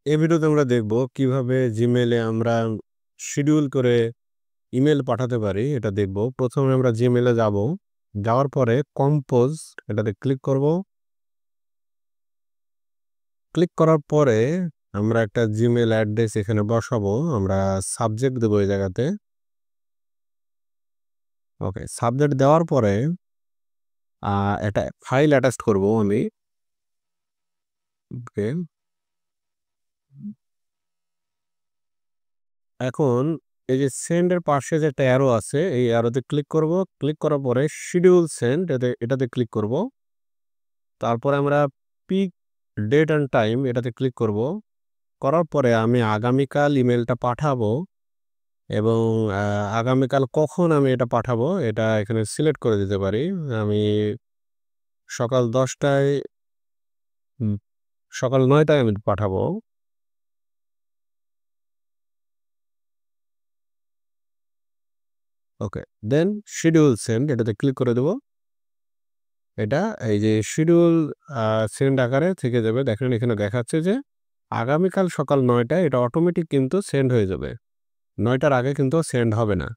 এই ভিডিওতে আমরা দেখব কিভাবে জিমেইলে আমরা শিডিউল করে ইমেল পাঠাতে পারি এটা দেখব। প্রথমে আমরা জিমেইলে যাব। যাওয়ার পরে কম্পোজ এটাতে ক্লিক করব। ক্লিক করার পরে আমরা একটা জিমেইল অ্যাড্রেস এখানে বসাবো। আমরা সাবজেক্ট দেব এই জায়গাতে। ওকে, সাবজেক্ট দেওয়ার পরে এটা ফাইল অ্যাটাচ করব আমি। ওকে, এখন এই যে সেন্ড এর পাশে যে একটা অ্যারো আছে এই অ্যারোতে ক্লিক করব। ক্লিক করার পরে শিডিউল সেন্ড এটাতে ক্লিক করব। তারপরে আমরা পিক ডেট অ্যান্ড টাইম এটাতে ক্লিক করব। করার পরে আমি আগামীকাল ইমেলটা পাঠাবো এবং আগামীকাল কখন আমি এটা পাঠাবো এটা এখানে সিলেক্ট করে দিতে পারি। আমি সকাল 10টায় সকাল 9টায় আমি পাঠাবো। ওকে, দেন শিডিউল সেন্ড এটাতে ক্লিক করে দেবো। এটা এই যে শিডিউল সেন্ড আকারে থেকে যাবে। দেখেন এখানে দেখাচ্ছে যে আগামীকাল সকাল 9টায় এটা অটোমেটিক কিন্তু সেন্ড হয়ে যাবে। 9টার আগে কিন্তু সেন্ড হবে না।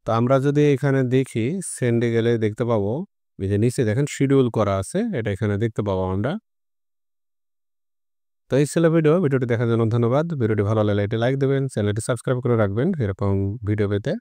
তো আমরা যদি এখানে দেখি সেন্ডে গেলে দেখতে পাবো এই যে নিচে দেখেন শিডিউল করা আছে, এটা এখানে দেখতে পাবো আমরা। তো এই ছিল ভিডিওটি দেখার জন্য ধন্যবাদ। ভিডিওটি ভালো লাগলে এটি লাইক দেবেন, চ্যানেলটি সাবস্ক্রাইব করে রাখবেন এরকম ভিডিও পেতে।